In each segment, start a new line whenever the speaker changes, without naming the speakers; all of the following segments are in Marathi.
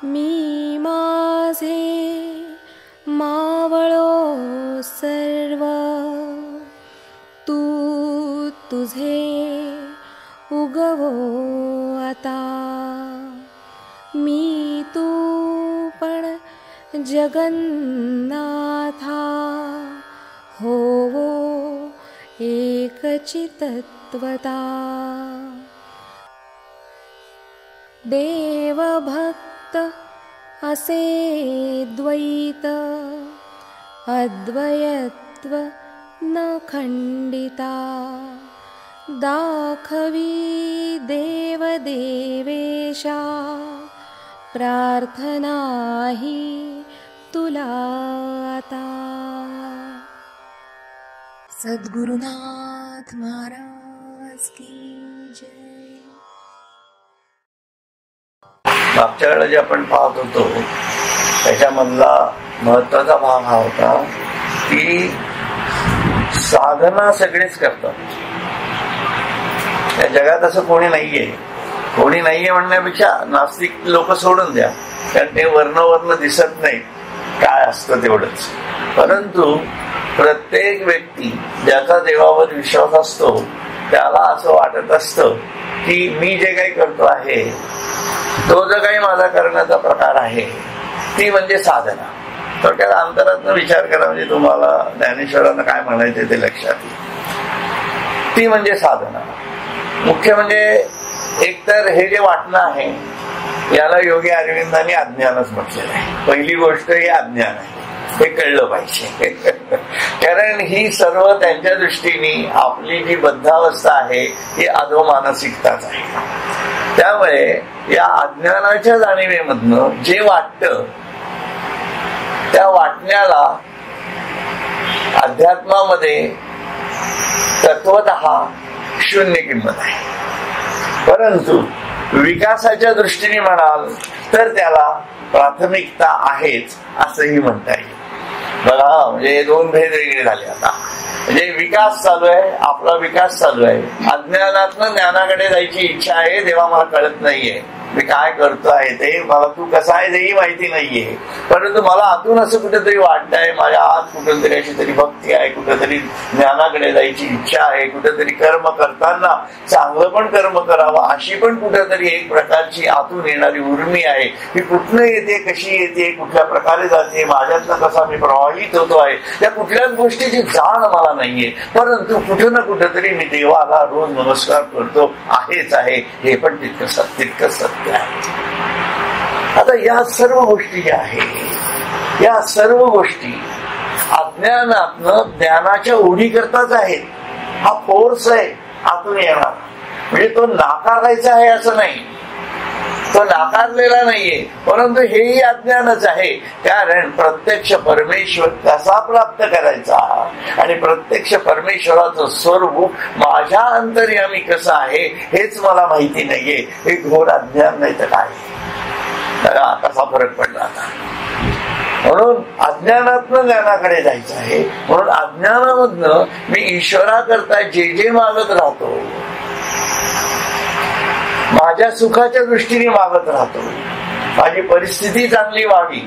मी माझे मावळो सर्व, तू तुझे उगवो आता. मी तू पण जगन्नाथा, होवो एकचितत्वता. देव भक्त असे द्वैत, अद्वयत्व न खंडिता. दाखवी देव देवेशा, प्रार्थना ही तुला आता. सद्गुरुनाथ महाराज की जय.
मागच्या वेळेला जे आपण पाहत होतो त्याच्यामधला महत्वाचा भाग हा होता की साधना सगळेच करतात. या जगात असं कोणी नाहीये. कोणी नाहीये म्हणण्यापेक्षा नास्तिक लोक सोडून द्या, कारण ते वर्ण दिसत नाही काय असतं तेवढंच. परंतु प्रत्येक व्यक्ती ज्याचा देवावर विश्वास असतो त्याला असं वाटत असतं की मी जे काही करतो आहे तो जो काही माझा करण्याचा प्रकार आहे ती म्हणजे साधना. थोडक्यात अंतरातनं विचार करा, म्हणजे तुम्हाला ज्ञानेश्वरांना काय म्हणायचं ते लक्षात येईल. ती म्हणजे साधना. मुख्य म्हणजे एकतर हे जे वाटणं आहे याला योगी अरविंदांनी अज्ञानच म्हटलेलं आहे. पहिली गोष्ट हे अज्ञान आहे, हे कळलं पाहिजे. कारण ही सर्व त्यांच्या दृष्टीने आपली जी बद्धावस्था आहे ही अधोमानसिकताच आहे. त्यामुळे या अज्ञानाच्या जाणीवेमधनं जे वाटतं त्या वाटण्याला अध्यात्मामध्ये तत्वतः शून्य किंमत आहे. परंतु विकासाच्या दृष्टीने म्हणाल तर त्याला प्राथमिकता आहेच असंही म्हणता येईल. बघा, म्हणजे दोन भेद वेगळे झाले. आता म्हणजे विकास चालू आहे, आपला विकास चालू आहे. अज्ञानातनं ज्ञानाकडे जायची इच्छा आहे. देवा मला कळत नाहीये मी काय करतो आहे ते, मला तू कसा आहे तेही माहिती नाहीये. परंतु मला आतून असं कुठेतरी वाटतंय, माझ्या आत कुठेतरी अशी तरी भक्ती आहे, कुठेतरी ज्ञानाकडे जायची इच्छा आहे, कुठेतरी कर्म करताना चांगलं पण कर्म करावं अशी पण कुठेतरी एक प्रकारची आतून येणारी उर्मी आहे. ही कुठनं येते, कशी येते, कुठल्या प्रकारे जाते, माझ्यातनं कसा मी प्रवाहित होतो आहे, या कुठल्याच गोष्टीची जाण मला नाहीये. परंतु कुठं ना कुठेतरी मी देवाला रोज नमस्कार करतो आहेच आहे, हे पण तितकं सत्य आहे. आता या सर्व गोष्टी ज्या आहेत या सर्व गोष्टी अज्ञानातनं ज्ञानाच्या ओढी करताच आहेत. हा फोर्स आहे आतून येणार. म्हणजे तो नाकारायचा आहे असं नाही, तो नाकारलेला नाहीये, परंतु हेही अज्ञानच आहे. कारण प्रत्यक्ष परमेश्वर कसा प्राप्त करायचा आणि प्रत्यक्ष परमेश्वराचं स्वरूप माझ्या अंतर्यामी कसं आहे हेच मला माहिती नाहीये. हे घोर अज्ञान नाही तर काय. कसा फरक पडला आता. म्हणून अज्ञानातनं ज्ञानाकडे जायचं आहे. म्हणून अज्ञानामधनं मी ईश्वराकरता जे जे मागत राहतो, माझ्या सुखाच्या दृष्टीने मागत राहतो, माझी परिस्थिती चांगली व्हावी,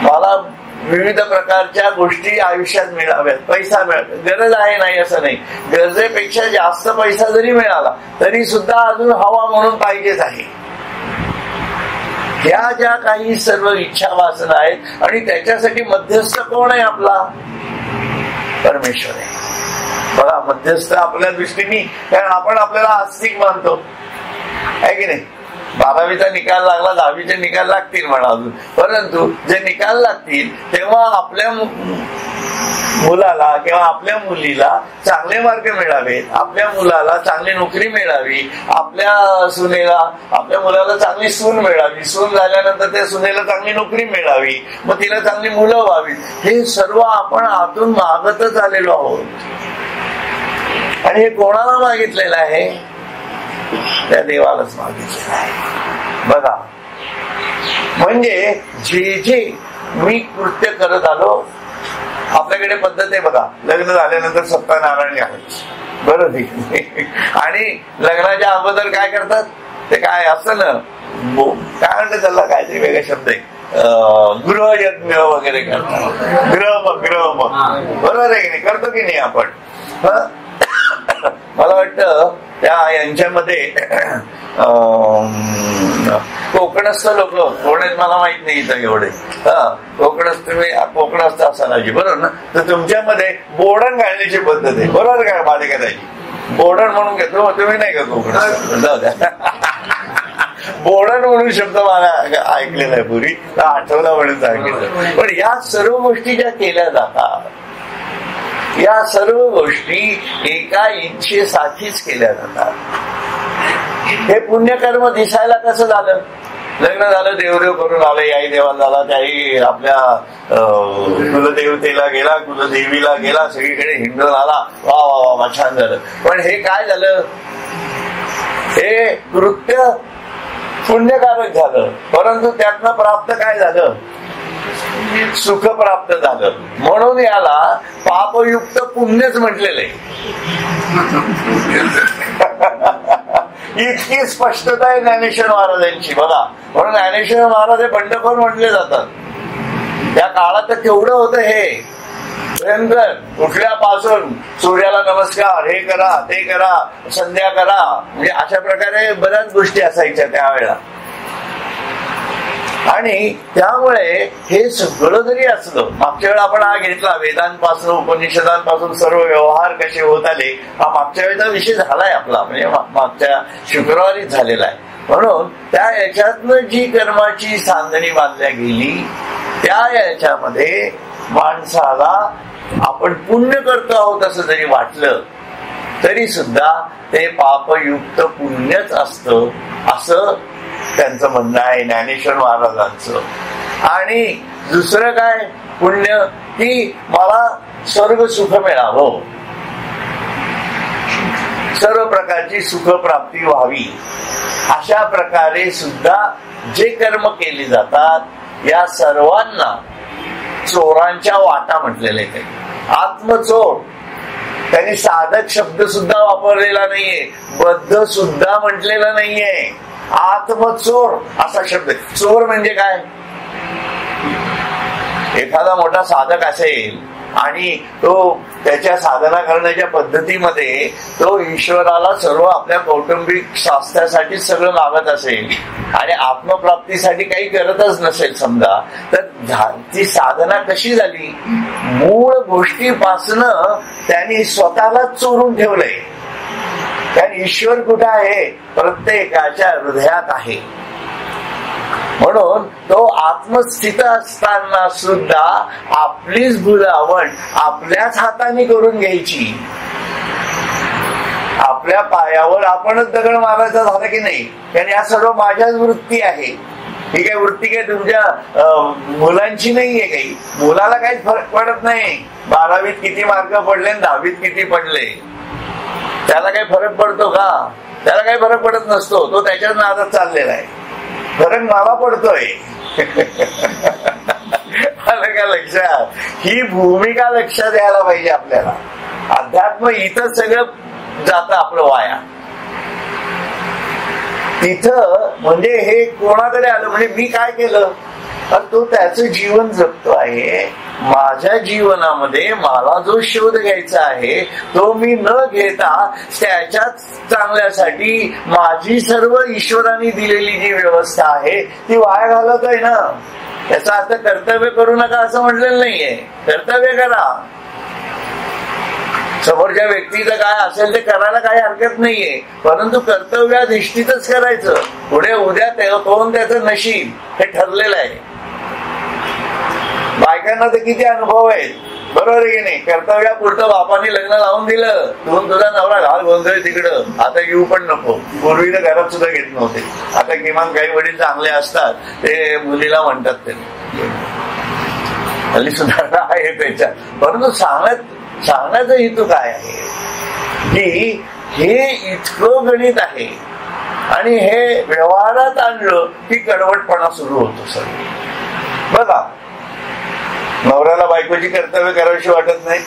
मला विविध प्रकारच्या गोष्टी आयुष्यात मिळाव्यात, पैसा मिळावा, गरज आहे नाही असं नाही, गरजेपेक्षा जास्त पैसा जरी मिळाला तरी सुद्धा अजून हवा म्हणून पाहिजेच आहे. ह्या ज्या काही सर्व इच्छा वासना आहेत आणि त्याच्यासाठी मध्यस्थ कोण आहे आपला? परमेश्वर आहे. बघा, मध्यस्थ आपल्या दृष्टीने, कारण आपण आपल्याला आस्तिक मानतो आहे की नाही. 12वीचा निकाल लागला, 10वीचे निकाल लागतील म्हणा अजून, परंतु जे निकाल लागतील तेव्हा आपल्या मुलाला किंवा आपल्या मुलीला चांगले मार्क मिळावेत, आपल्या मुलाला चांगली नोकरी मिळावी, आपल्या सुनेला, आपल्या मुलाला चांगली सून मिळावी, सून झाल्यानंतर त्या सुनेला चांगली नोकरी मिळावी, मग तिला चांगली मुलं व्हावी. हे सर्व आपण आतून मागतच आलेलो आहोत. आणि हे कोणाला मागितलेलं आहे? त्या देवालाच मागितलेलं आहे. बघा, म्हणजे जे जे मी कृत्य करत आलो, आपल्याकडे पद्धत आहे बघा, लग्न झाल्यानंतर सत्यनारायण घालायची, बरोबर. आणि लग्नाच्या अगोदर काय करतात ते काय असतं ना, काय म्हणतात त्याला, काहीतरी वेगळा शब्द आहे, गृहयज्ञ वगैरे करतात, ग्रह बरोबर आहे की नाही, करतो की नाही आपण. मला वाटतं त्या यांच्यामध्ये कोकणस्थ लोक कोण आहेत मला माहित नाही इथं एवढे, कोकणस्थ असायला बरोबर ना, तर तुमच्यामध्ये बोडण घालण्याची पद्धत आहे, बरोबर काय मालिकाची बोडण म्हणून घेतो, तुम्ही नाही का कोकणस्थ, जाऊ द्या. बोडण म्हणून शब्द मला ऐकलेला आहे पूर्वी, आठवला म्हणून सांगितलं. पण या सर्व गोष्टी ज्या केल्या जातात, या सर्व गोष्टी एका इच्छेसाठीच केल्या जातात. हे पुण्यकर्म दिसायला कसं झालं, लग्न झालं, देवदेव करून आले, आई देवाला झाला, त्याही आपल्या कुलदेवतेला गेला, कुलदेवीला गेला, सगळीकडे हिंडून आला, वा वा वा छान झालं. पण हे काय झालं, हे कृत्य पुण्यकारक झालं, परंतु त्यातनं प्राप्त काय झालं, सुख प्राप्त झालं. म्हणून याला पापयुक्त पुण्यच म्हटलेलं आहे. इतकी स्पष्टता आहे ज्ञानेश्वर महाराजांची बघा. म्हणून ज्ञानेश्वर महाराज हे बंडखोर म्हटले जातात. त्या काळात केवढं होतं हे भयंकर, उठल्यापासून सूर्याला नमस्कार, हे करा ते करा, संध्या करा, म्हणजे अशा प्रकारे बऱ्याच गोष्टी असायच्या त्यावेळेला. आणि त्यामुळे हे सगळं जरी असलं, मागच्या वेळेला आपण हा घेतला वेदांपासून उपनिषदांपासून सर्व व्यवहार कसे होत आले, हा मागच्या वेळेचा विषय झालाय आपला, म्हणजे मागच्या शुक्रवारीच झालेला आहे. म्हणून त्या याच्यातनं जी कर्माची सांधणी बांधल्या गेली, त्या याच्यामध्ये माणसाला आपण पुण्य करतो आहोत असं जरी वाटलं तरी सुद्धा ते पापयुक्त पुण्यच असतं, असं त्यांचं म्हणणं आहे ज्ञानेश्वर महाराजांचं. आणि दुसरं काय पुण्य, की मला स्वर्ग सुख मिळावं, सर्व प्रकारची सुखप्राप्ती व्हावी, अशा प्रकारे सुद्धा जे कर्म केले जातात, या सर्वांना चोरांच्या वाटा म्हटलेले आहे. आत्मचोर, त्यांनी साधक शब्द सुद्धा वापरलेला नाहीये, बद्ध सुद्धा म्हटलेला नाहीये, आत्मचोर असा शब्द. चोर म्हणजे काय, एखादा मोठा साधक असेल आणि तो त्याच्या साधना करण्याच्या पद्धतीमध्ये तो ईश्वराला सर्व आपल्या कौटुंबिक स्वास्थ्यासाठी सगळं मागत असेल आणि आत्मप्राप्तीसाठी काही करतच नसेल समजा, तर ती साधना कशी झाली, मूळ गोष्टीपासनं त्यांनी स्वतःला चोरून ठेवलंय. कारण ईश्वर कुठे आहे, प्रत्येकाच्या हृदयात आहे. म्हणून तो आत्मस्थित असताना सुद्धा आपलीच भुलावण आपल्याच हाताने करून घ्यायची. आपल्या पायावर आपणच दगड मारायचा झाला की नाही, कारण या सर्व माझ्याच वृत्ती आहे. ही काही वृत्ती काही तुमच्या मुलांची नाहीये. काही मुलाला काहीच फरक पडत नाही 12वीत किती मार्क पडले, 10वीत किती पडले, त्याला काही फरक पडतो का, त्याला काही फरक पडत नसतो. तो त्याच्याच नादात चाललेला आहे. फरक मला पडतोय. आलं का लक्षात, ही भूमिका लक्षात यायला पाहिजे आपल्याला. अध्यात्म इथं सगळं जातं आपलं वाया. तिथं म्हणजे हे कोणाकडे आलं, म्हणजे मी काय केलं, तो त्याचं जीवन जगतो आहे. माझ्या जीवनामध्ये मला जो शोध घ्यायचा आहे तो मी न घेता त्याच्याच चांगल्यासाठी माझी सर्व ईश्वराने दिलेली जी व्यवस्था आहे ती वाया घालवतोय ना. याचा अर्थ कर्तव्य करू नका असं म्हटलेलं नाहीये. कर्तव्य करा, समोरच्या व्यक्तीचं काय असेल ते करायला काही हरकत नाहीये, परंतु कर्तव्याधिष्ठितच करायचं. पुढे उद्या कोण त्याचं नशीब हे ठरलेलं आहे. बायकांना तर किती अनुभव आहेत, बरोबर आहे की नाही. कर्तव्यापुरतं बापाने लग्न लावून दिलं, दोन तुझा नवरा घाल गोंधळ तिकडं, आता येऊ पण नको. पूर्वी तर घरात सुद्धा घेत नव्हते. आता किमान काही वडील चांगले असतात ते मुलीला म्हणतात, ते हल्ली सुधारणा आहे त्याच्यात. परंतु सांगण्याचा हेतू काय आहे की हे इतकं गणित आहे आणि हे व्यवहारात आणलं की कडवटपणा सुरू होतो सर. बघा, नवऱ्याला बायकोची कर्तव्य करावीशी वाटत नाही,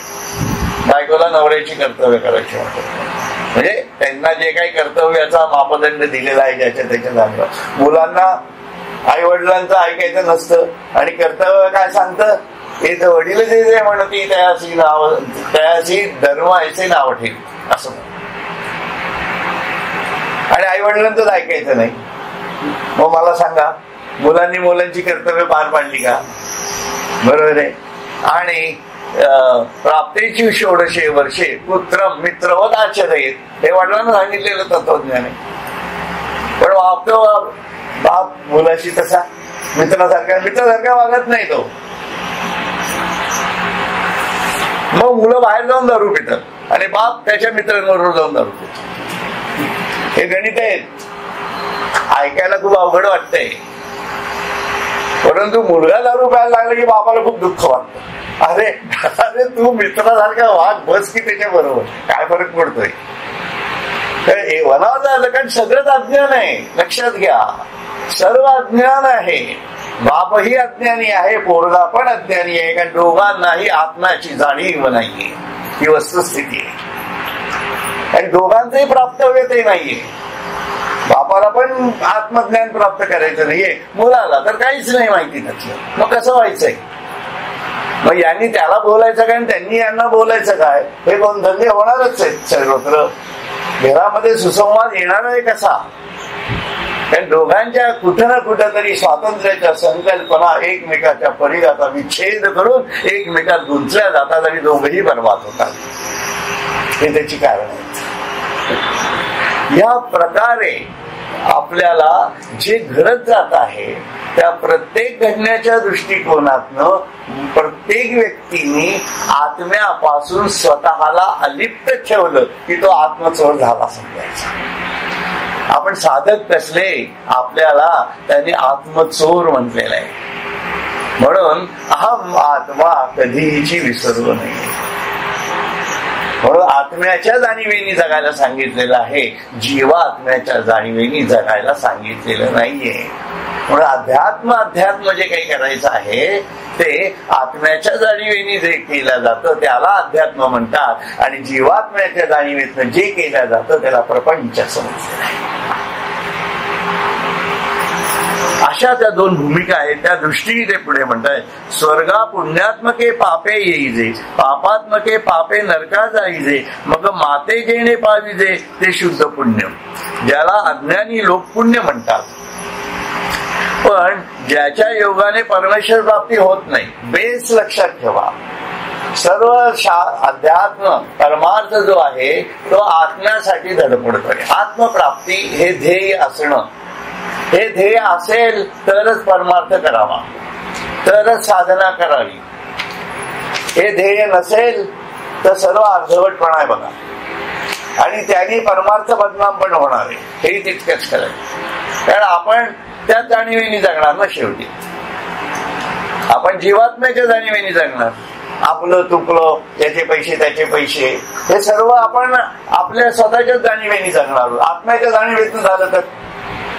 बायकोला नवऱ्याची कर्तव्य करायची वाटत नाही. म्हणजे त्यांना जे काही कर्तव्याचा मापदंड दिलेला आहे ज्याच्या त्याच्या जागेवर. मुलांना आई वडिलांचं ऐकायचं नसतं आणि कर्तव्य काय सांगतं, हे तर वडील जे म्हणती त्याशी धर्म ऐसे नाव ठेवी असं. आणि आई वडिलांचंच ऐकायचं नाही. मग मला सांगा, मुलांनी मुलांची कर्तव्य पार पाडली का? बरोबर आहे. आणि प्राप्तीची षोडशे वर्षे पुत्र मित्रवत आचरेत, हे वडिलांना सांगितलेलं तत्वज्ञान आहे. पण वागतो बाप मुलाशी तसा मित्रासारखा वागत नाही तो. मग मुलं बाहेर जाऊन दारू पितात आणि बाप त्याच्या मित्रांबरोबर जाऊन दारू पितात. हे गणित आहेत. ऐकायला खूप अवघड वाटतंय, परंतु मुलगा दारू प्यायला लागला की बापाला खूप दुःख वाटतं. अरे अरे तू मित्रासारखा वाघ बस की त्याच्या बरोबर, काय फरक पडतोय? वनावं झालं कारण सगळंच अज्ञान आहे. लक्षात घ्या, सर्व अज्ञान आहे. बापही अज्ञानी आहे, पोरगा पण अज्ञानी आहे, कारण दोघांनाही आत्म्याची जाणीव नाहीये. ही वस्तुस्थिती आहे. आणि दोघांचंही प्राप्तव्य ते नाहीये. बापाला पण आत्मज्ञान प्राप्त करायचं नाहीये, मुलाला तर काहीच नाही माहिती त्याचं. मग कसं व्हायचंय? मग यांनी त्याला बोलायचं काय, त्यांनी यांना बोलायचं काय? हे गोंधळे होणारच आहेत सर्वत्र. घरामध्ये सुसंवाद येणार आहे कसा? कारण दोघांच्या कुठं ना कुठं तरी स्वातंत्र्याच्या संकल्पना एकमेकाच्या परिघाचा विच्छेद करून एकमेकात गुंतल्या जातात आणि दोघंही बर्बाद होतात. हे त्याची कारण आहे. या प्रकारे आपल्याला जे घडत जात आहे त्या प्रत्येक घडण्याच्या दृष्टिकोनातनं प्रत्येक व्यक्तीने आत्म्यापासून स्वतःला अलिप्त ठेवलं की तो आत्मचोर झाला समजायचा. आपण साधक कसले, आपल्याला त्यांनी आत्मचोर म्हटलेलं आहे. म्हणून अहम आत्मा कधीही विसरलो नाही. म्हणून आत्म्याच्या जाणीवेनी जगायला सांगितलेलं आहे, जीवात्म्याच्या जाणीवेनी जगायला सांगितलेलं नाहीये. म्हणून अध्यात्म जे काही करायचं आहे ते आत्म्याच्या जाणीवेनी जे केलं जातं त्याला अध्यात्म म्हणतात, आणि जीवात्म्याच्या जाणीवेतनं जे केलं जातं त्याला प्रपंच समजलेलं आहे. अशा त्या दोन भूमिका आहेत. त्या दृष्टीने ते पुढे म्हणताय, स्वर्गा पुण्यात्मके पापे येईजे, पापात्मके पापे नरका जाईजे, मग माते जेणे पाविजे ते शुद्ध पुण्य. ज्याला अज्ञानी लोक पुण्य म्हणतात, पण ज्याच्या योगाने परमेश्वर प्राप्ती होत नाही. बेस लक्षात ठेवा, सर्व अध्यात्म परमार्थ जो आहे तो आत्म्यासाठी धडपडतोय. आत्मप्राप्ती हे ध्येय असणं, हे ध्येय असेल तरच परमार्थ करावा, तरच साधना करावी. हे ध्येय नसेल तर सर्व अर्धवटपणा आहे बघा, आणि त्याने परमार्थ बदनाम पण होणार आहे. हे तितकंच खरं, कारण आपण त्या जाणीवेनी जगणार ना. शेवटी आपण जीवात्म्याच्या जाणीवेनी जगणार. आपलं तुपलं, याचे पैसे त्याचे पैसे, हे सर्व आपण आपल्या स्वतःच्याच जाणीवेनी जगणार. आत्म्याच्या जाणीवेतून झालं तर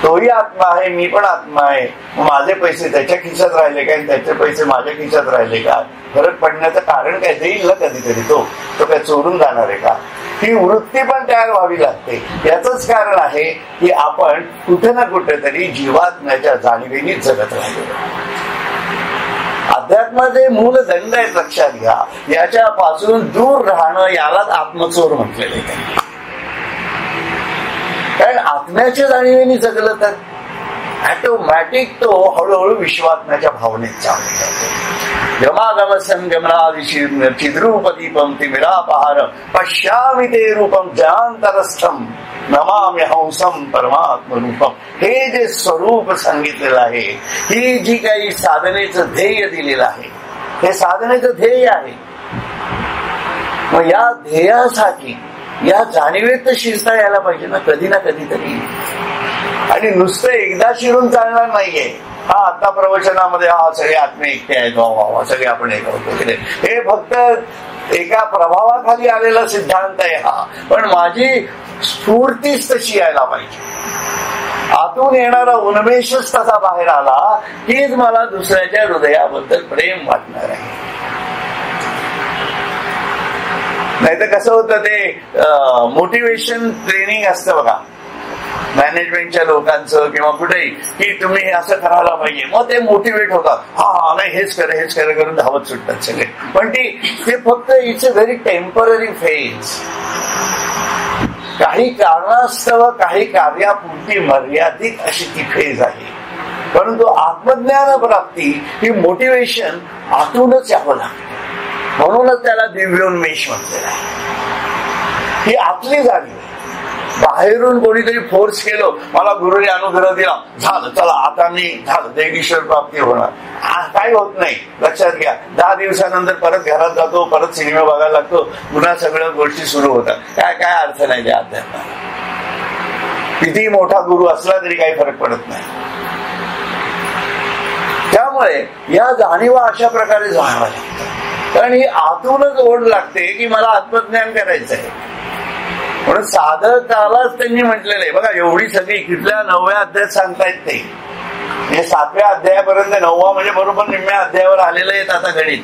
तोही आत्मा आहे, मी पण आत्मा आहे. माझे पैसे त्याच्या खिशात राहिले काय, त्याचे पैसे माझ्या खिशात राहिले का? फरक पडण्याचं कारण काय? देईल ना कधीतरी तो काय चोरून जाणार आहे का? ही वृत्ती पण तयार व्हावी लागते. याच कारण आहे की आपण कुठे ना कुठेतरी जीवात्म्याच्या जाणीवेनी जगत राहिलो. अध्यात्माचे मूल दंड आहेत, लक्षात घ्या. याच्यापासून दूर राहणं यालाच आत्मचोर म्हटलेलं आहे. कारण आत्म्याच्या जाणीवेनी जगलं तर ऑटोमॅटिक तो हळूहळू विश्वात्म्याच्या भावनेत चालू जातो. गमागम संगमनादिशीर्न चिद्रूपदीपम तिमिरापहार पश्यामि ते रूपम जयांतरस्थम नमामि हंसम परमात्म रूपम. हे जे स्वरूप सांगितलेलं आहे, ही जी काही साधनेचं ध्येय दिलेलं आहे, हे साधनेचं ध्येय आहे. मग या ध्येयासाठी या जाणीवेत शिरता यायला पाहिजे ना कधी ना कधीतरी. आणि नुसतं एकदा शिरून चालणार नाहीये. हा आता प्रवचनामध्ये सगळे आत्मे एकटे आहेत, वा सगळे आपण एक होतो, हे फक्त एका प्रभावाखाली आलेला सिद्धांत आहे हा. पण माझी स्फूर्तीच तशी यायला पाहिजे. आतून येणारा उन्मेषच तसा बाहेर आला कीच मला दुसऱ्याच्या हृदयाबद्दल प्रेम वाटणार आहे. नाही तर कसं होतं ते मोटिवेशन ट्रेनिंग असतं बघा मॅनेजमेंटच्या लोकांचं किंवा कुठेही, की तुम्ही हे असं करायला पाहिजे, मग ते मोटिवेट होतात, हा नाही हेच करा करून धावत सुटतात सगळे. पण ते फक्त it's a very temporary phase. काही कारणास्तव काही कार्यापुरती मर्यादित अशी ती फेज आहे. परंतु आत्मज्ञान प्राप्ती ही मोटिवेशन आतूनच यावं लागतं. म्हणूनच त्याला दिव्योन्मेष म्हटलेलं आहे. ही आतली जाणीव. बाहेरून कोणीतरी फोर्स केलं, मला गुरुने अनुग्रह दिला, झालं चला आता मी झालं देवीश्वर प्राप्ती होणार, काय होत नाही. लक्षात घ्या, 10 दिवसानंतर परत घरात जातो, परत सिनेमा बघायला लागतो, पुन्हा सगळ्या गोष्टी सुरू होतात. काय अर्थ नाही त्या अध्यात्माला. कितीही मोठा गुरु असला तरी काही फरक पडत नाही. त्यामुळे या जाणीवा अशा प्रकारे जाणवा लागतात, कारण ही आतूनच ओढ लागते की मला आत्मज्ञान करायचं आहे. म्हणून साधकालाच त्यांनी म्हटलेलं आहे बघा, एवढी सगळी कुठल्या 9व्या अध्यायात सांगतायत ते, म्हणजे 7व्या अध्यायापर्यंत 9वा म्हणजे बरोबर निम्म्या अध्यायावर आलेलं आहेत. आता गणित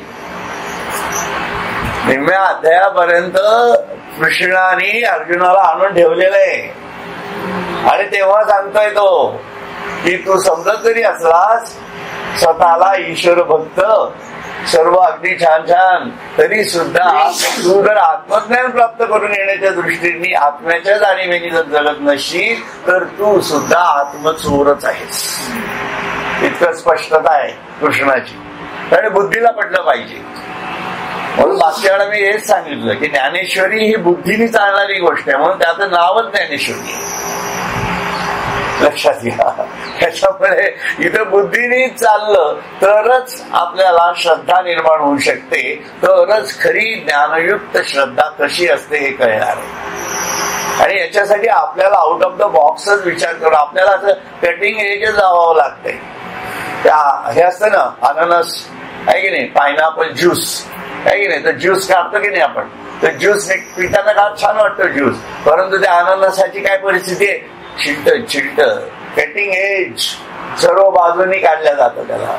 निम्म्या अध्यायापर्यंत कृष्णाने अर्जुनाला आणून ठेवलेलं आहे. आणि तेव्हा सांगतोय तो की तू समजत जरी असलास स्वतःला ईश्वर भक्त सर्व अगदी छान तरी सुद्धा तू जर आत्मज्ञान प्राप्त करून येण्याच्या दृष्टीने आत्म्याच्या जाणीवेने जर जगत नसशील तर तू सुद्धा आत्मचोरच आहेस. इतकं स्पष्टता आहे कृष्णाची. आणि बुद्धीला पटलं पाहिजे. म्हणून मागच्या वेळेला मी हेच सांगितलं की ज्ञानेश्वरी ही बुद्धीने चालणारी गोष्ट आहे, म्हणून त्याचं नावच ज्ञानेश्वरी आहे. लक्षात घ्या. त्याच्यामुळे इथं बुद्धीने चाललं तरच आपल्याला श्रद्धा निर्माण होऊ शकते, तरच खरी ज्ञानयुक्त श्रद्धा कशी असते हे कळणार आहे. आणि याच्यासाठी आपल्याला आउट ऑफ द बॉक्सच विचार करून आपल्याला असं कटिंग एजच लावावं लागतंय. हे असतं ना अननस आहे की नाही, पायनॅपल ज्यूस आहे की नाही, तर ज्यूस काढतो की नाही आपण, तर ज्यूस पिताना का छान वाटतो ज्यूस, परंतु त्या अननसाची काय परिस्थिती आहे, चिलट कटिंग एज सर्व बाजूनी काढल्या जातं त्याला.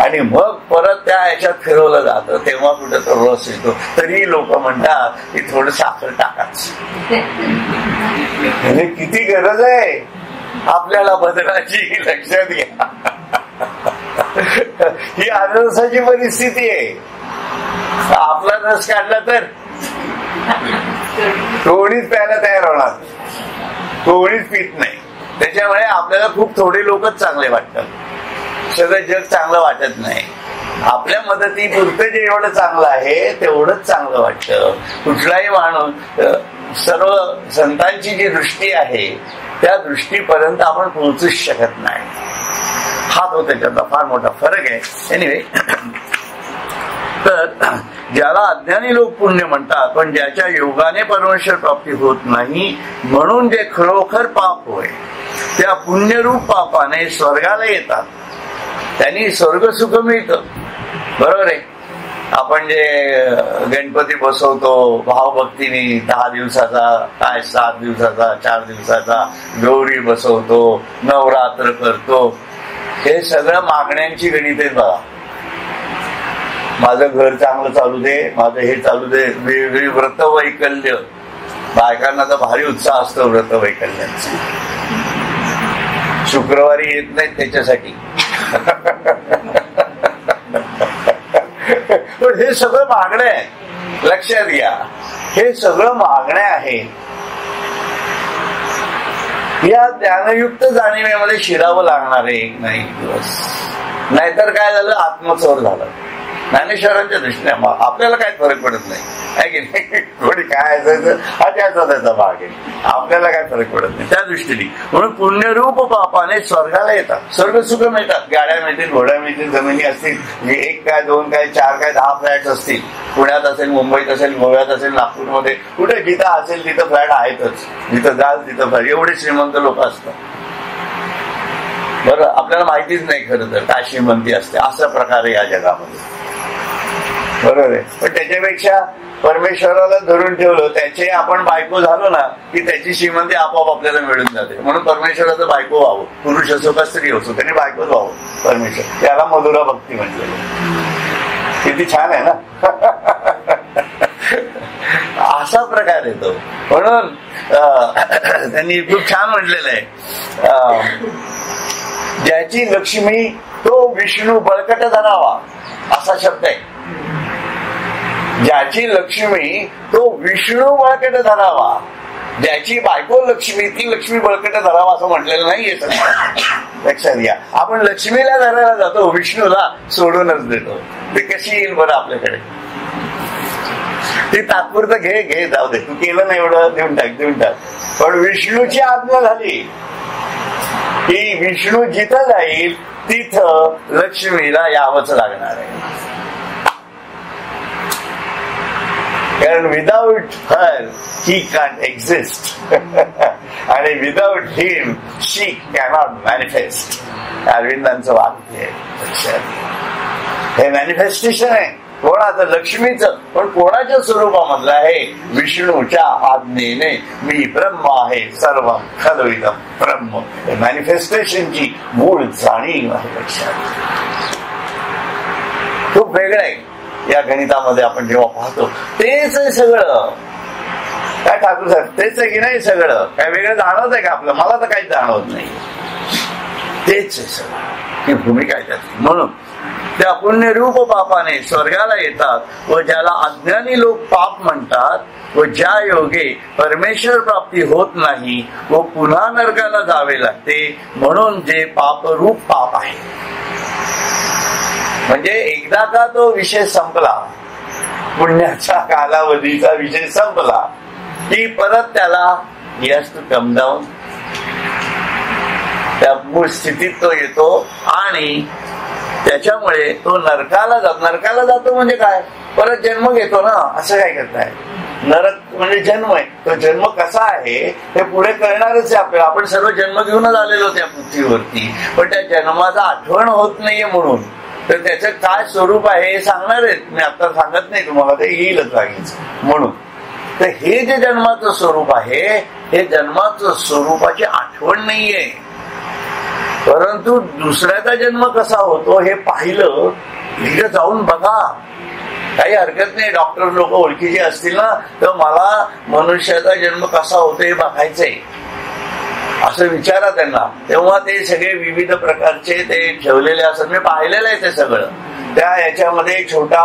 आणि मग परत त्या ह्याच्यात फिरवलं जातं, तेव्हा कुठं तो रस येतो. तरी लोक म्हणतात की थोडं साखर टाकाच. म्हणजे किती गरज आहे आपल्याला बदलाची. लक्षात घ्या, ही अननसाची परिस्थिती आहे. आपला रस काढला तर कोणीच प्यायला तयार होणार, कोणीच पित नाही. त्याच्यामुळे आपल्याला खूप थोडे लोकच चांगले वाटतात, सगळं जग चांगलं वाटत नाही. आपल्या मदतीपुरतं जे एवढं चांगलं आहे तेवढंच चांगलं वाटतं. कुठलाही माणूस सर्व संतांची जी दृष्टी आहे त्या दृष्टीपर्यंत आपण पोहोचूच शकत नाही. हा तो त्याच्यातला फार मोठा फरक आहे. एनिवे, तर ज्याला अज्ञानी लोक पुण्य म्हणतात, पण ज्याच्या योगाने परमेश्वर प्राप्ती होत नाही म्हणून जे खरोखर पाप होय त्या पुण्यरूप पापाने स्वर्गाला येतात, त्यांनी स्वर्ग सुख मिळतं. बरोबर आहे. आपण जे गणपती बसवतो भावभक्तीने 10 दिवसाचा काय 7 दिवसाचा 4 दिवसाचा, गौरी बसवतो, नवरात्र करतो, हे सगळं मागण्यांची गणित आहेत बघा. माझं घर चांगलं चालू दे, माझं हे चालू दे, वेगवेगळी व्रत वैकल्य. बायकांना तर भारी उत्साह असतो व्रत वैकल्यांचा. शुक्रवारी येत नाहीत त्याच्यासाठी. पण हे सगळं मागणं आहे. लक्षात घ्या, हे सगळं मागण्या आहे. या ज्ञानयुक्त जाणीवेमध्ये शिरावं लागणार आहे एक नाही दिवस. नाहीतर काय झालं, आत्मचोर झालं. ज्ञानेश्वरांच्या दृष्टीने आपल्याला काय फरक पडत नाही आहे की नाही. कोणी काय असायचं हा त्याचा भाग आहे, आपल्याला काय फरक पडत नाही त्या दृष्टीने. म्हणून पुण्यरूप पापाने स्वर्गाला येतात, स्वर्ग सुख मिळतात. गाड्या मिळतील, घोड्या मिळतील, जमिनी असतील, 1 काय 2 काय 4 काय 10 फ्लॅट्स असतील. पुण्यात असेल, मुंबईत असेल, गोव्यात असेल, नागपूरमध्ये, कुठे जिथं असेल तिथं फ्लॅट आहेतच. जिथं जाल तिथं फ्लॅट. एवढे श्रीमंत लोक असतात. बरं, आपल्याला माहितीच नाही खरं तर काय श्रीमंती असते अशा प्रकारे या जगामध्ये. बरोबर आहे. पण त्याच्यापेक्षा परमेश्वराला धरून ठेवलं, त्याचे आपण बायको झालो ना की त्याची श्रीमंती आपोआप आपल्याला मिळून जाते. म्हणून परमेश्वराचं बायको व्हावं, पुरुष असो का स्त्री असो, त्याने बायकोच व्हावं परमेश्वर. त्याला मधुरा भक्ती म्हटलेली. किती छान आहे ना. असा प्रकार येतो. म्हणून त्यांनी खूप छान म्हटलेलं आहे, ज्याची लक्ष्मी तो विष्णू बळकट धरावा, असा शब्द आहे. ज्याची लक्ष्मी तो विष्णू बळकट धरावा, ज्याची बायको लक्ष्मी ती लक्ष्मी बळकट धरावा असं म्हटलेलं नाहीये. लक्षात घ्या, आपण लक्ष्मीला धरायला जातो, विष्णूला सोडूनच देतो. ते कशी येईल बरं आपल्याकडे? ती तात्पुरतं घे जाऊ दे, तू केलं नाही एवढं, देऊन टाक. पण विष्णूची आज्ञा झाली की विष्णू जिथं जाईल तिथं लक्ष्मीला यावंच लागणार आहे. कारण without her he can't exist आणि विदाउट हिम शी कॅनॉट मॅनिफेस्ट. अरविंदांचं वाक्य आहे. हे मॅनिफेस्टेशन आहे कोणाचं? लक्ष्मीचं. पण कोणाच्या स्वरूपामधलं आहे? विष्णूच्या आज्ञेने. मी ब्रह्म आहे, सर्व खलविदम ब्रह्म. मॅनिफेस्टेशनची मूळ जाणीव आहे. लक्षात खूप वेगळं आहे. या गणितामध्ये आपण जेव्हा पाहतो तेच आहे सगळं. काय ठाकूर साहेब, तेच आहे की नाही सगळं? काय वेगळं जाणवत आहे का आपलं? मला तर काही जाणवत नाही. तेच आहे सगळं, ही भूमिका आहे त्याची. म्हणून त्या पुण्यरूप पापाने स्वर्गाला येतात व ज्याला अज्ञानी लोक पाप म्हणतात व ज्या योगे परमेश्वर प्राप्ती होत नाही व पुन्हा नरकाला जावे लागते, म्हणून जे पापरूप पाप आहे. म्हणजे एकदा का तो विषय संपला, पुण्याच्या कालावधीचा विषय संपला की परत त्याला यस टू कम डाऊन, त्या मूळ स्थितीत तो येतो आणि त्याच्यामुळे तो नरकाला जातो. म्हणजे काय? परत जन्म घेतो ना. असं काय करताय? नरक म्हणजे जन्म आहे. तो जन्म कसा आहे हे पुढे कळणारच आहे आपल्याला. आपण सर्व जन्म घेऊनच आलेलो त्या पृथ्वीवरती, पण त्या जन्माचा आठवण होत नाहीये. म्हणून तर त्याचं काय स्वरूप आहे हे सांगणार आहेत. मी आता सांगत नाही तुम्हाला, ते येईलच लागेल. म्हणून तर हे जे जन्माचं स्वरूप आहे, हे जन्माचं स्वरूपाची आठवण नाहीये. परंतु दुसऱ्याचा जन्म कसा होतो हे पाहिलं, तिथे जाऊन बघा, काही हरकत नाही. डॉक्टर लोक ओळखीचे असतील ना, तर मला मनुष्याचा जन्म कसा होतो हे बघायचंय असं विचारा त्यांना. तेव्हा ते सगळे विविध प्रकारचे ते ठेवलेले असतात. मी पाहिलेलं आहे ते सगळं. त्या याच्यामध्ये छोटा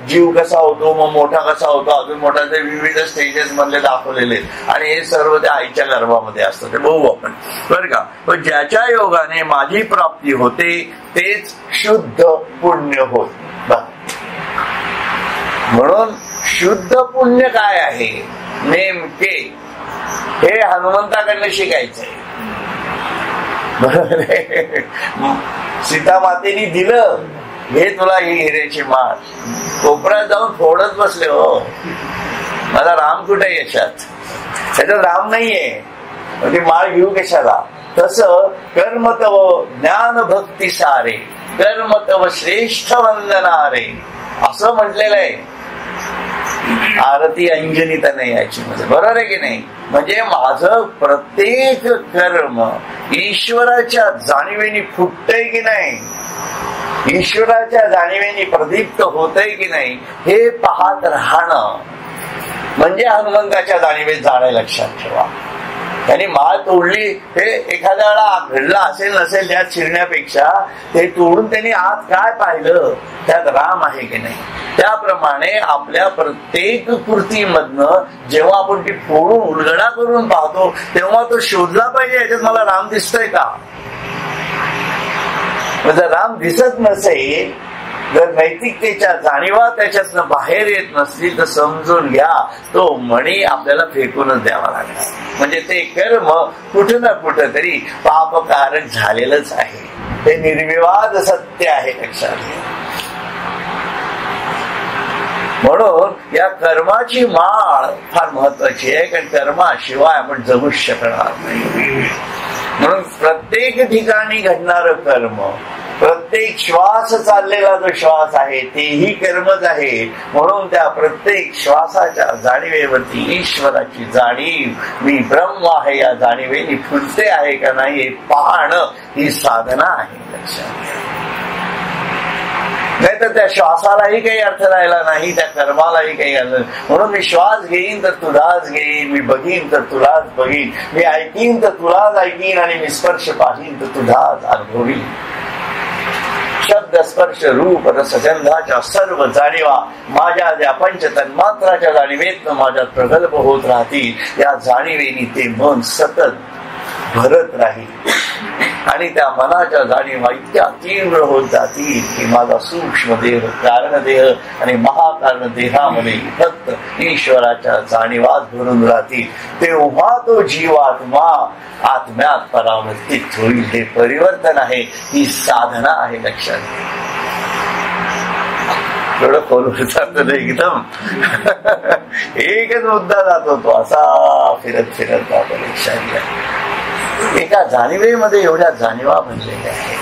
जीव कसा होतो, मग मोठा कसा होतो, अजून मोठा, ते विविध स्टेजेस मधले दाखवलेले. आणि हे सर्व त्या आईच्या गर्भामध्ये असतं. ते बघू आपण बरं का. पण ज्याच्या योगाने माझी प्राप्ती होते तेच शुद्ध पुण्य होत. म्हणून शुद्ध पुण्य काय आहे नेमके हे हनुमंताकडनं शिकायचंय. बरोबर आहे. सीता मातेनी दिलं, हे तुला ही हिऱ्याची माळ. कोपऱ्यात जाऊन फोडत बसले. हो, माझा राम कुठे आहे याच्यात? त्याच्यात राम नाहीये, ती माळ घेऊ कशाला? तसं कर्म तव ज्ञान भक्ती सारे, कर्म तव श्रेष्ठ वंदनारे असं म्हटलेलं आहे. आरती अंजनीत नाही याची मध्ये. बरोबर आहे की नाही? म्हणजे माझं प्रत्येक कर्म ईश्वराच्या जाणीवेनी फुटतंय की नाही, ईश्वराच्या जाणीवेनी प्रदीप्त होतंय की नाही हे पाहत राहणं म्हणजे हनुमंताच्या जाणीवेत जाणे. लक्षात ठेवा. त्यांनी माळ तोडली, हे एखाद्या वेळा घडला असेल नसेल त्यात शिरण्यापेक्षा ते तोडून त्यांनी आत काय पाहिलं, त्यात राम आहे की नाही. त्याप्रमाणे आपल्या प्रत्येक कृतीमधनं जेव्हा आपण ती फोडून उलगडा करून पाहतो तेव्हा तो शोधला पाहिजे, याच्यात मला राम दिसतोय का. जर राम दिसत नसेल, जर नैतिकतेच्या जाणीवा त्याच्यातनं बाहेर येत नसतील, तर समजून घ्या तो मणी आपल्याला फेकूनच द्यावा लागणार. म्हणजे ते कर्म कुठं ना कुठं तरी पापकारक झालेलंच आहे. ते निर्विवाद सत्य आहे. लक्षात घ्या. म्हणून या कर्माची माळ फार महत्वाची आहे, कारण कर्माशिवाय आपण जगूच शकणार नाही. म्हणून प्रत्येक ठिकाणी घडणारं कर्म, प्रत्येक श्वास चाललेला जो श्वास आहे तेही कर्मच आहे. म्हणून त्या प्रत्येक श्वासाच्या जाणीवेवरती ईश्वराची जाणीव, मी ब्रह्म आहे या जाणीवेनी फुलते आहे का नाही हे पाहणं ही साधना आहे. लक्षात घ्या. नाही तर त्या श्वासालाही काही अर्थ राहिला नाही, त्या कर्मालाही काही अर्थ. म्हणून मी श्वास घेईन तर तुलाच घेईन, मी बघीन तर तुलाच बघीन, मी ऐकीन तर तुलाच ऐकीन, आणि मी स्पर्श पाहीन तर तुझाच अनुभवीन. शब्द स्पर्श रूप रसगंधाच्या सर्व जाणीवा माझ्या ज्या पंच तन्मात्राच्या जाणीवेतनं माझ्यात प्रगल्भ होत राहतील. या जाणीवेनी ते मन सतत भरत राहील आणि त्या मनाच्या जाणीवा इतक्या तीव्र होत जातील की माझा सूक्ष्म देह, कारण देह आणि महाकारण देहामध्ये फक्त ईश्वराच्या जाणीवात भरून राहतील. तेव्हा तो जीवात्मा आत्म्यात परावर्तित होईल. हे परिवर्तन आहे, ही साधना आहे. लक्षात थोडं खोलवर जातो एकदम एकच मुद्दा जातो तो असा फिरत फिरत जातो. लक्षात घ्या, एका जाणीवेमध्ये एवढ्या जाणीवा बनलेल्या आहेत.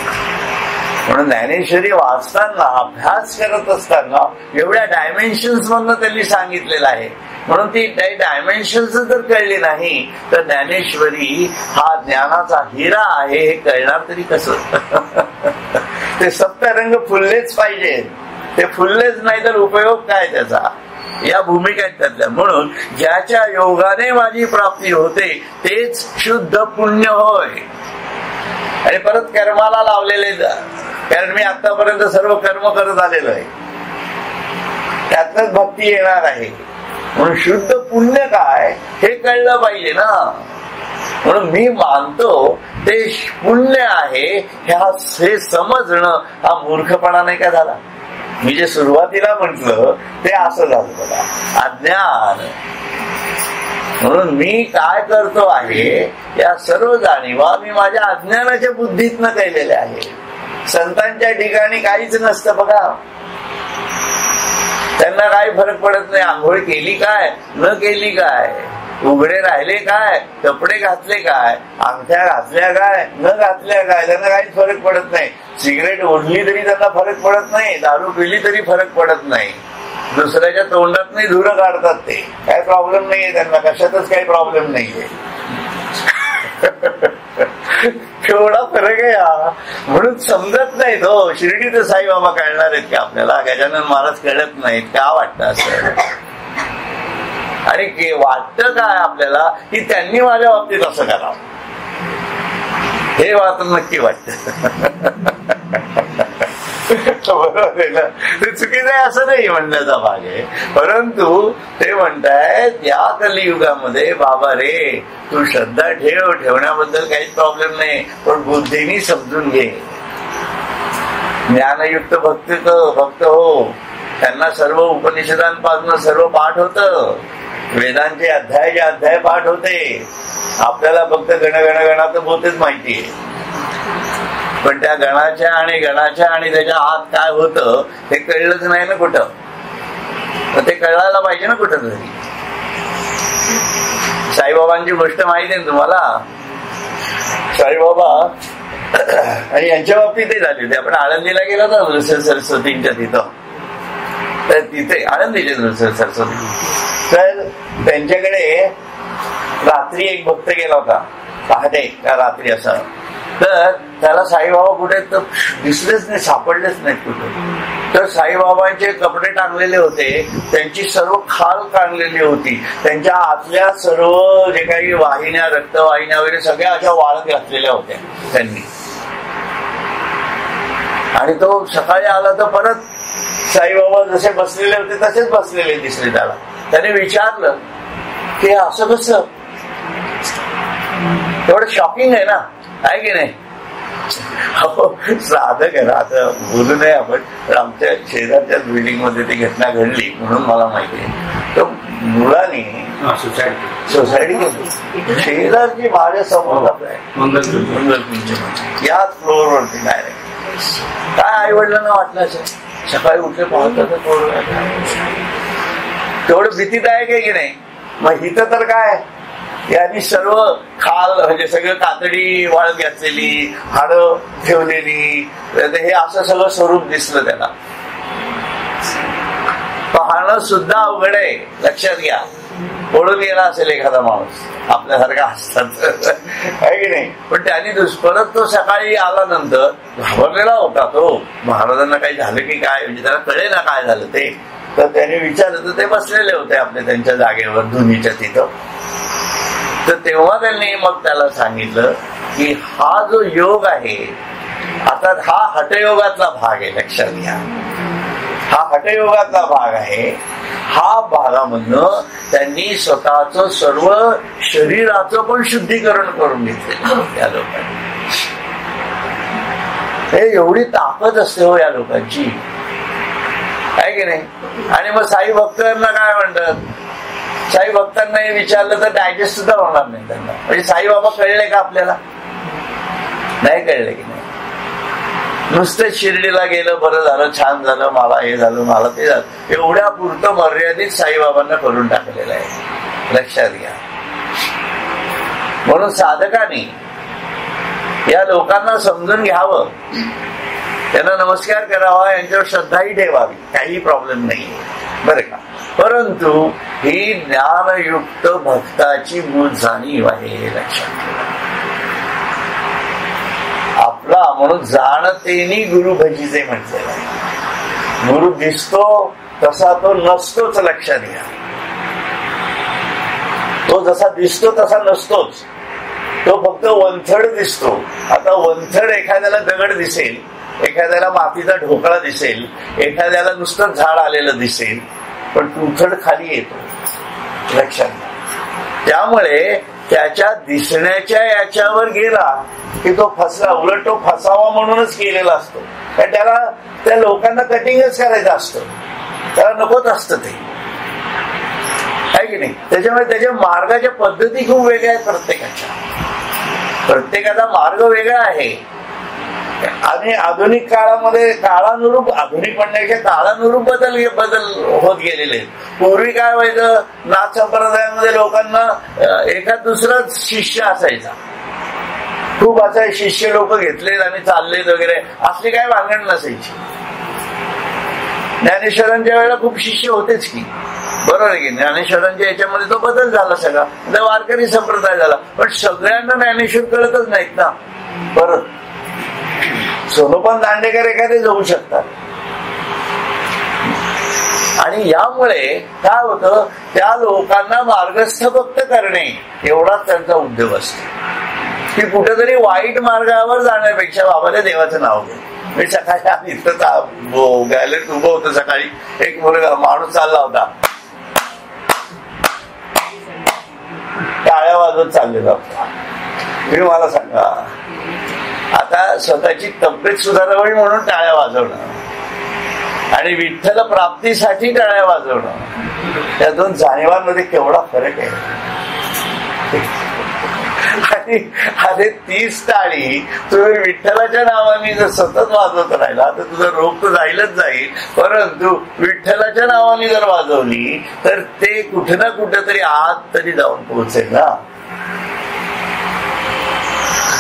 म्हणून ज्ञानेश्वरी वाचताना, अभ्यास करत असताना एवढ्या डायमेन्शन्स मधनं त्यांनी सांगितलेलं आहे. म्हणून ती डायमेन्शन्स जर कळली नाही तर ज्ञानेश्वरी हा ज्ञानाचा हिरा आहे हे कळणार तरी कसं? ते सप्तरंग फुललेच पाहिजेत. ते फुललेच नाही तर उपयोग काय त्याचा? या भूमिका आहेत त्यातल्या. म्हणून ज्याच्या योगाने माझी प्राप्ती होते तेच शुद्ध पुण्य होय. आणि परत कर्माला लावलेले, कारण मी आतापर्यंत सर्व कर्म करत आलेलो आहे, त्यातच भक्ती येणार आहे. म्हणून शुद्ध पुण्य काय हे कळलं पाहिजे ना. म्हणून मी मानतो ते पुण्य आहे हे समजणं हा मूर्खपणा नाही का झाला? मी जे सुरुवातीला म्हटलं ते असं झालं बघा, अज्ञान. म्हणून मी काय करतो आहे या सर्व जाणीवा मी माझ्या अज्ञानाच्या बुद्धीतनं केलेल्या आहे. संतांच्या ठिकाणी काहीच नसतं बघा, त्यांना काही फरक पडत नाही. आंघोळ केली काय न केली काय, उघडे राहिले काय, कपडे घातले काय, अंगठ्या घातल्या काय न घातल्या काय, त्यांना काहीच फरक पडत नाही. सिगरेट ओढली तरी त्यांना फरक पडत नाही, दारू पिली तरी फरक पडत नाही, दुसऱ्याच्या तोंडात नाही धुरं काढतात ते, काही प्रॉब्लेम नाहीये त्यांना, कशातच काही प्रॉब्लेम नाहीये. केवढा फरक आहे हा. म्हणून समजत नाही तो. शिर्डीचे साईबाबा कळणार आहेत की आपल्याला? गजानन महाराज कळत नाहीत का? वाटतं असं. आणि वाटतं काय आपल्याला की त्यांनी माझ्या बाबतीत असं करावं, हे मात्र नक्की वाटतं. बरोबर आहे ना? ते चुकीचं आहे असं नाही म्हणण्याचा भाग आहे. परंतु ते म्हणतायत या कलियुगामध्ये बाबा रे तू श्रद्धा ठेवण्याबद्दल काहीच प्रॉब्लेम नाही, पण बुद्धीने समजून घे. ज्ञानयुक्त भक्त हो, त्यांना सर्व उपनिषदांपासून सर्व पाठ होतं, वेदांचे अध्याय पाठ होते. आपल्याला फक्त गणाचं बहुतेच माहिती आहे, पण त्या गणाच्या आणि त्याच्या आत काय होतं हे कळलंच नाही ना कुठं. तर ते कळायला पाहिजे ना कुठं तरी. साईबाबांची गोष्ट माहिती आहे तुम्हाला? साईबाबा आणि यांच्या बाबतीतही झाली होती. आपण आळंदीला गेलो ना नृसिंह सरस्वतींच्या तिथं, तर तिथे आळंदीचे नृसिंह सरस्वती, तर त्यांच्याकडे रात्री एक भक्त गेला होता, पहाटे का रात्री असं. तर त्याला साईबाबा कुठे तर दिसलेच नाही, सापडलेच नाहीत कुठे. तर साईबाबांचे कपडे टांगलेले होते, त्यांची सर्व खाल काढलेली होती, त्यांच्या आतल्या सर्व जे काही वाहिन्या, रक्तवाहिन्या वगैरे सगळ्या अशा वाळत घातलेल्या होत्या त्यांनी. आणि तो सकाळी आला तर परत साईबाबा जसे बसलेले होते तसेच बसलेले दिसले त्याला. त्याने विचारलं की असं कसं? एवढं शॉकिंग आहे ना, आहे की नाही? हो, साधं करा, आता बोलू नये आपण. आमच्या शेजारच्या बिल्डिंग मध्ये ती घटना घडली म्हणून मला माहिती आहे. तर मुलांनी सोसायटी घेतली, शेजारची माझ्या समोर याच फ्लोअरवरती डायरेक्ट. काय आई वडिलांना वाटलं असेल, सकाळी उठले पाहतात तेवढं भीतीदायक आहे की नाही? मग इथं तर काय, यांनी सर्व खाल म्हणजे सगळं कातडी वाळत घातलेली, हाडं ठेवलेली, हे असं सगळं स्वरूप दिसलं त्याला. पाहणं सुद्धा अवघड आहे, लक्षात घ्या. पळून गेला असेल एखादा माणूस आपल्यासारखा असतात आहे की नाही, पण त्यांनी परत तो सकाळी आल्यानंतर घाबरलेला होता तो, महाराजांना काही झालं की काय, म्हणजे त्याला कळे ना काय झालं ते. तर त्याने विचारलं तर ते बसलेले होते आपले त्यांच्या जागेवर धुनीच्या तिथं. तर तेव्हा त्यांनी मग त्याला सांगितलं की हा जो योग आहे आता हा हठयोगातला भाग आहे, लक्षात घ्या. हा हठयोगातला भाग आहे. हा भागामधनं त्यांनी स्वतःच सर्व शरीराचं पण शुद्धीकरण करून घेतलेलं या लोकांनी. हे एवढी ताकद असते हो या लोकांची, आहे की नाही. आणि मग साई भक्तांना काय म्हणतात, साई भक्तांना हे विचारलं तर डायजेस्ट सुद्धा होणार नाही त्यांना. म्हणजे साईबाबा कळले का आपल्याला, नाही कळले की नाही. नुसतं शिर्डीला गेलं, बरं झालं, छान झालं, मला हे झालं, मला ते झालं, एवढ्या पुरतं मर्यादित साईबाबांना करून टाकलेलं आहे, लक्षात घ्या. म्हणून साधकांनी या लोकांना समजून घ्यावं, त्यांना नमस्कार करावा, यांच्यावर श्रद्धाही ठेवावी, काही प्रॉब्लेम नाही बरं का. परंतु ही ज्ञानयुक्त भक्ताची मूळ जाणीव आहे, लक्षात ठेवा. आपला म्हणून जाणतेनी गुरु भजीचे म्हटलेलं आहे. गुरु दिसतो तसा तो नसतोच, लक्षात घ्या. तो जसा दिसतो तसा नसतोच, तो फक्त वनथड दिसतो. आता वनथड एखाद्याला दगड दिसेल, एखाद्याला मातीचा ढोकळा दिसेल, एखाद्याला नुसतं झाड आलेलं दिसेल, पण तुथड खाली येतो, लक्षात घ्या. त्यामुळे त्याच्या दिसण्याच्या याच्यावर गेला की तो फसला, उलट तो फसावा म्हणूनच केलेला असतो. कारण त्याला त्या लोकांना कटिंगच करायचं असतं, त्याला नकोच असतं ते, आहे की नाही. त्याच्यामुळे त्याच्या मार्गाच्या पद्धती खूप वेगळ्या आहेत प्रत्येकाच्या, प्रत्येकाचा मार्ग वेगळा आहे. आणि आधुनिक काळामध्ये काळानुरूप, आधुनिक म्हणण्याच्या काळानुरूप बदल होत गेलेले आहेत. पूर्वी काय व्हायचं, नाथ संप्रदायामध्ये लोकांना एखाद दुसराच शिष्य असायचा, खूप असा शिष्य लोक घेतलेत आणि चाललेत वगैरे, असली काय भानगड नसायची. ज्ञानेश्वरांच्या वेळेला खूप शिष्य होतेच की, बरोबर आहे की. ज्ञानेश्वरांच्या याच्यामध्ये तो बदल झाला सगळा, वारकरी संप्रदाय झाला. पण सगळ्यांना ज्ञानेश्वर कळतच नाहीत ना. परत सोनोपंत दांडेकर एखादे जाऊ शकतात. आणि यामुळे काय होतं, त्या लोकांना मार्गस्थ भक्त करणे एवढाच त्यांचा उद्योग असतो, की कुठेतरी वाईट मार्गावर जाण्यापेक्षा बाबाने देवाचं नाव घे. मी सकाळी इथं गॅलरीत उभं होतं, सकाळी एक मुलगा माणूस चालला होता, टाळ्या वाजवत चाललेला होता. मी मला सांगा, आता स्वतःची तब्येत सुधारावी म्हणून टाळ्या वाजवणं आणि विठ्ठल प्राप्तीसाठी टाळ्या वाजवणं, त्या दोन जाणीवांमध्ये केवढा फरक आहे. आणि अरे 30 टाळी तुम्ही विठ्ठलाच्या नावाने जर सतत वाजवत राहिला तर तुझा रोग तर जाईलच जाईल, परंतु विठ्ठलाच्या नावाने जर वाजवली तर ते कुठे ना कुठेतरी आत तरी जाऊन पोहोचेल ना.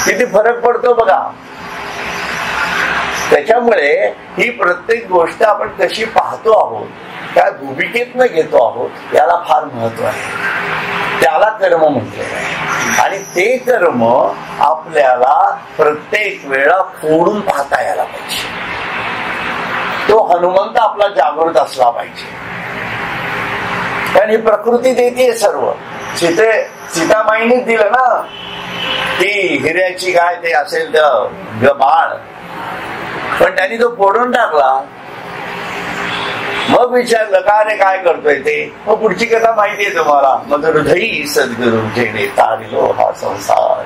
किती फरक पडतो बघा. त्याच्यामुळे ही प्रत्येक गोष्ट आपण कशी पाहतो आहोत, काय भूमिकेतनं घेतो आहोत, याला फार महत्व आहे. त्याला कर्म म्हटलेलं आहे. आणि ते कर्म आपल्याला प्रत्येक वेळा फोडून पाहता यायला पाहिजे. तो हनुमंत आपला जागृत असला पाहिजे. कारण ही प्रकृती देते सर्व. सीतामाईनीच दिलं ना ती हिऱ्याची काय ते असेल तर बाळ, पण त्यांनी तो फोडून टाकला. मग विचारलं का रे काय करतोय ते. मग पुढची कथा माहितीये तुम्हाला. मग हृदयी सद्गुरु जेणे तारिलो हा संसार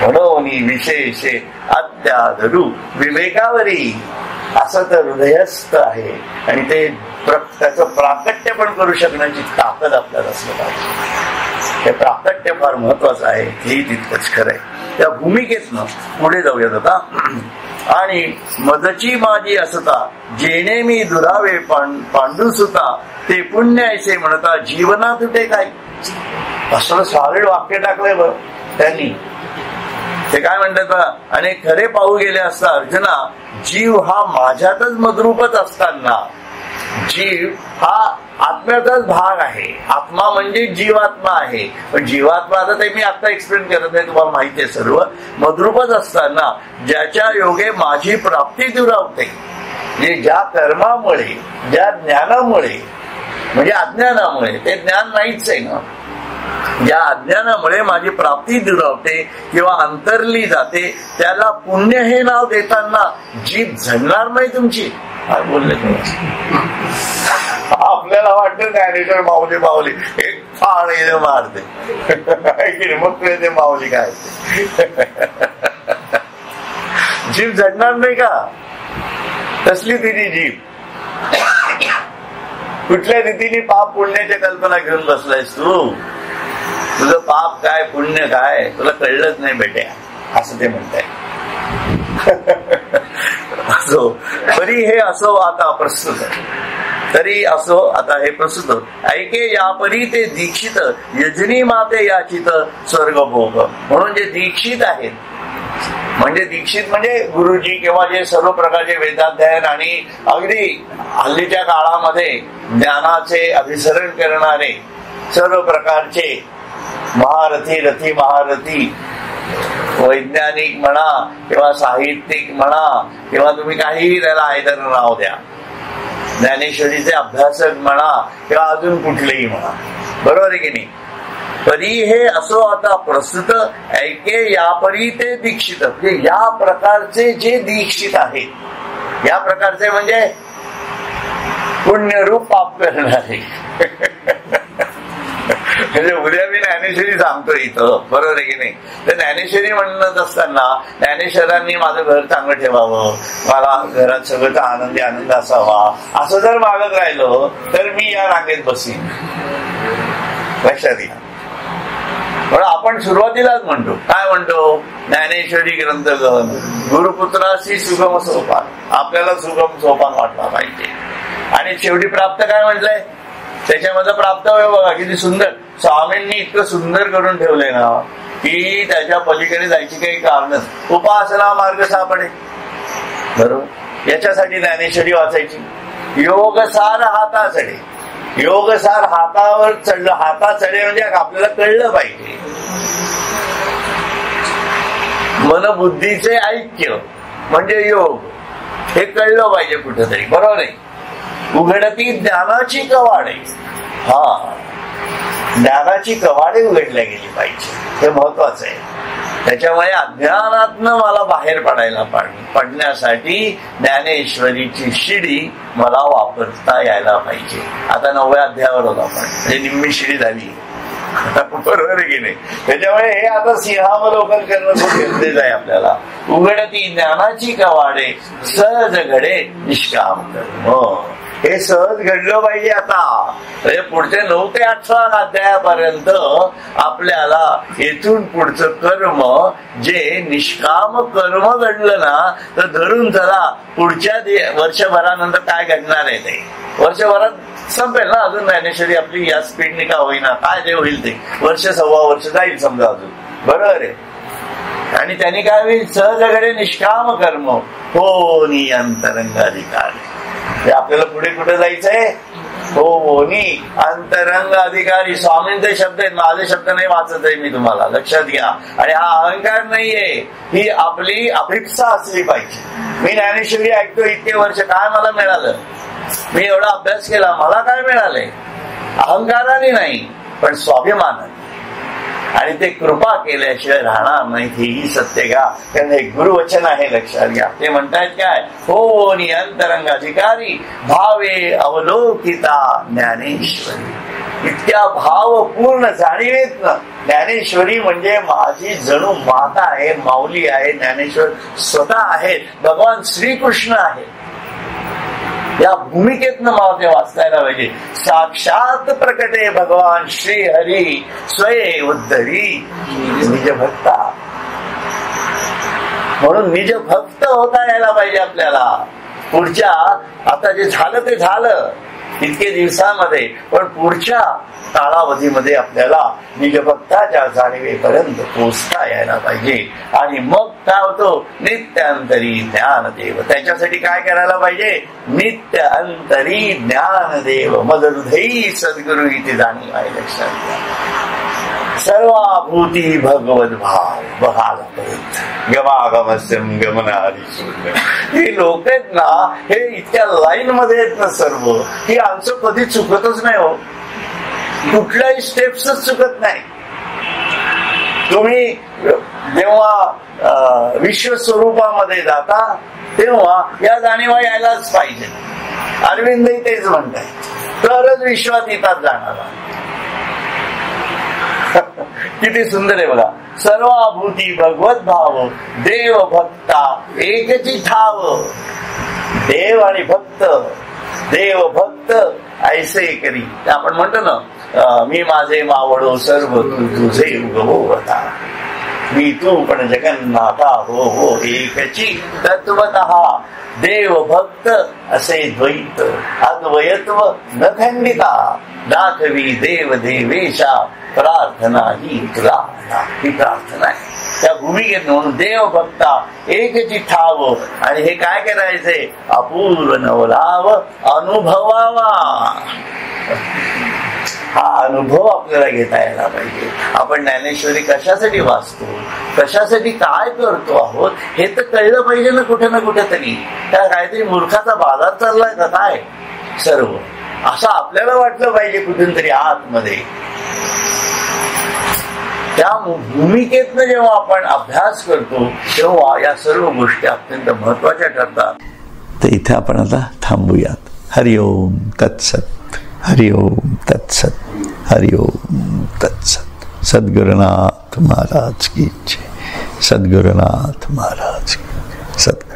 म्हणून विशेषे अत्यादरू विवेकावरी. असं तर हृदयस्थ आहे आणि ते त्याचं प्राकट्य पण करू शकण्याची ताकद आपल्याला असलं पाहिजे. हे प्राकट्य फार महत्वाचं आहे, हे तितकंच खरंय. त्या भूमिकेतनं पुढे जाऊयात आता. आणि मदची माझी असता जेणे मी दुरावे पांडू सुता ते पुण्य ऐसे म्हणता जीवनात ते काय. असं सारळ वाक्य टाकलंय बरं त्यांनी. ते काय म्हणतात, आणि खरे पाहू गेले असता अर्जुना, जीव हा माझ्यातच मद्रूपच असताना, जीव हा आत्म्याचाच भाग आहे. आत्मा म्हणजे जीवात्मा आहे. पण जीवात्मा आता ते मी आता एक्सप्लेन करत नाही, तुम्हाला माहिती आहे सर्व. मद्रूपच असताना ज्याच्या योगे माझी प्राप्ती दुरावते, जे ज्या कर्मामुळे, ज्या ज्ञानामुळे, म्हणजे अज्ञानामुळे, ते ज्ञान नाहीच आहे ना, ज्या अज्ञानामुळे माझी प्राप्ती दुरावते किंवा अंतरली जाते, त्याला पुण्य हे नाव देताना जीभ झडणार नाही तुमची. काय बोलले आपल्याला वाटतं ज्ञानेश्वर माऊली माऊली एक फाळ मारते, मग ते माऊली काय जीभ झडणार नाही का? तसली तिची जीभ. कुठल्या रीतीने पाप पुण्याच्या कल्पना घेऊन बसलायस तू? तुझं पाप काय पुण्य काय तुला कळलंच नाही बेट्या, असं ते म्हणताय. असो तरी हे असो आता प्रस्तुत, तरी असो आता हे प्रस्तुत. ऐके यापरी ते दीक्षित यजनी माते याचित स्वर्गभोग. म्हणून जे दीक्षित आहेत, म्हणजे दीक्षित म्हणजे गुरुजी किंवा जे सर्व प्रकारचे वेदाध्ययन आणि अगदी हल्लीच्या काळामध्ये ज्ञानाचे अभिसरण करणारे सर्व प्रकारचे महारथी, रथी महारथी, वैज्ञानिक म्हणा किंवा साहित्यिक म्हणा किंवा तुम्ही काहीही त्याला आयदर नाव द्या, ज्ञानेश्वरीचे अभ्यासक म्हणा किंवा अजून कुठलेही म्हणा, बरोबर आहे की नाही. तरी हे असो आता प्रस्तुत ऐके यापरी ते दीक्षित. म्हणजे या प्रकारचे जे दीक्षित आहेत, या प्रकारचे म्हणजे पुण्यरूप पाप करणारे. म्हणजे उद्या मी ज्ञानेश्वरी सांगतो इथं, बरोबर आहे की नाही. तर ज्ञानेश्वरी म्हणत असताना ज्ञानेश्वरांनी माझं घर चांगलं ठेवावं, मला घरात सगळं आनंदी आनंद असावा, असं जर मागत राहिलो तर मी या रांगेत बसीन. लक्षात घ्या. म्हणून आपण सुरुवातीलाच म्हणतो, काय म्हणतो? ज्ञानेश्वरी ग्रंथ गुरुपुत्राशी सुगम सोपान. आपल्याला सुगम सोपान वाटला पाहिजे. आणि शेवटी प्राप्त काय म्हटलंय त्याच्यामध्ये? प्राप्त बघा किती सुंदर. स्वामींनी इतकं सुंदर करून ठेवलंय ना की त्याच्या पलीकडे जायची काही कारण. उपासना मार्ग सापडे, बरोबर. याच्यासाठी ज्ञानेश्वरी वाचायची. योगसार हाता चढे. योगसार हातावर चढलं, हातात चढे म्हणजे आपल्याला कळलं पाहिजे. मनबुद्धीचे ऐक्य म्हणजे योग, हे कळलं पाहिजे कुठेतरी, बरोबर आहे. उघडती ज्ञानाची कवाडे. हा, ज्ञानाची कवाडे उघडल्या गेली पाहिजे, हे महत्वाचं आहे. त्याच्यामुळे अज्ञानातनं मला बाहेर पडण्यासाठी ज्ञानेश्वरीची शिडी मला वापरता यायला पाहिजे. आता 9व्या अध्यायावर होता आपण, म्हणजे निम्मी शिडी झाली, बरोबर आहे की नाही. त्याच्यामुळे हे आता सिंहावलोकन करणं खूप गरजेचं आहे आपल्याला. उघडती ज्ञानाची कवाडे सहज घडे निष्काम कर्म. हे सहज घडलं पाहिजे. आता म्हणजे पुढचे 9 ते 18 अध्यायापर्यंत आपल्याला येथून पुढचं कर्म जे निष्काम कर्म घडलं ना, तर धरून चला पुढच्या वर्षभरानंतर काय घडणार आहे ते वर्षभरात संपेल ना. अजून ज्ञानेश्वरी आपली या स्पीडने का होईना, काय जे होईल ते वर्ष सव्वा वर्ष जाईल समजा अजून, बरोबर आहे. आणि त्यांनी काय होईल? सहजकडे निष्काम कर्म हो नि अंतरंगाधिकार. आपल्याला पुढे कुठे जायचंय? हो नि अंतरंग अधिकारी. स्वामींचे शब्द आहेत, माझे शब्द नाही वाचत आहे मी, तुम्हाला लक्षात घ्या. आणि हा अहंकार नाहीये, ही आपली अभिप्सा असली पाहिजे. मी ज्ञानेश्वरी ऐकतो इतके वर्ष, काय मला मिळालं? मी एवढा अभ्यास केला, मला काय मिळालंय? अहंकाराने नाही पण स्वाभिमानाने. आणि ते कृपा केल्याशिवाय राहणार नाही, हेही सत्य घ्या. कारण हे गुरुवचन आहे, लक्षात घ्या. ते म्हणतायत काय? हो नि अंतरंगाधिकारी भावे अवलोकिता ज्ञानेश्वरी. इतक्या भावपूर्ण जाणीवेत ना ज्ञानेश्वरी म्हणजे माझी जणू माता आहे, माऊली आहे. ज्ञानेश्वर स्वतः आहेत, भगवान श्रीकृष्ण आहे. या भूमिकेतनं मला ते वाचतायला पाहिजे. साक्षात प्रकटे भगवान श्री हरी स्वये उद्धरी निज भक्ता. म्हणून निज भक्त होता यायला पाहिजे आपल्याला. पुढच्या आता जे झालं ते झालं, इतके दिवसांमध्ये, पण पुढच्या कालावधीमध्ये आपल्याला निजभक्ताच्या जाणीवेपर्यंत पोचता यायला पाहिजे. आणि मग काय होतो, नित्यांतरी ज्ञानदेव. त्याच्यासाठी काय करायला पाहिजे, नित्य अंतरी ज्ञानदेव मद हृदयी सद्गुरु इथे जाणीव आहे. लक्षात घ्या, सर्वाभूती भगवत भाव बघायला गमागमस्यम गमनारी शून्य. ही लोक आहेत ना, हे इतक्या लाईन मध्ये आहेत ना सर्व, ही आमचं कधी चुकतच नाही हो, कुठल्याही स्टेप्सच चुकत नाही. तुम्ही जेव्हा विश्वस्वरूपामध्ये जाता तेव्हा या जाणीवा यायलाच पाहिजे. अरविंदही तेच म्हणतात, तरच विश्वात येतात जाणारा. किती सुंदर आहे बघा. सर्वाभूती भगवत भाव देव भक्ता एकची ठाव. देव आणि भक्त, देव भक्त ऐसे करी. आपण म्हणतो ना, मी माझे मावळो सर्व तू तुझे उगवता. मी तू पण जगन्नाथा हो हो एकची तत्वतः. देव भक्त असे द्वैत अद्वयत्व न खंडिता. दाखवी देव देवेशा प्रार्थना ही तुला. ही प्रार्थना आहे त्या भूमिकेत. म्हणून देव भक्ता एकची ठाव. आणि हे काय करायचे, अपूर्व नवलाव अनुभवावा. हा अनुभव आपल्याला घेता यायला पाहिजे. आपण ज्ञानेश्वरी कशासाठी वाचतो, कशासाठी काय करतो आहोत, हे तर कळलं पाहिजे ना कुठे ना कुठेतरी. त्या काहीतरी मूर्खाचा बाजार चाललाय का काय सर्व, असं आपल्याला वाटलं पाहिजे कुठून तरी आतमध्ये. त्या भूमिकेतनं जेव्हा आपण अभ्यास करतो तेव्हा या सर्व गोष्टी अत्यंत महत्वाच्या ठरतात. तर इथे आपण आता थांबूयात. हरिओम तत्सत. हरिओम तत्सत. हरिओम तत्सत. सद्गुरुनाथ महाराज की जय. सद्गुरुनाथ महाराज की जय. सद्गुरु.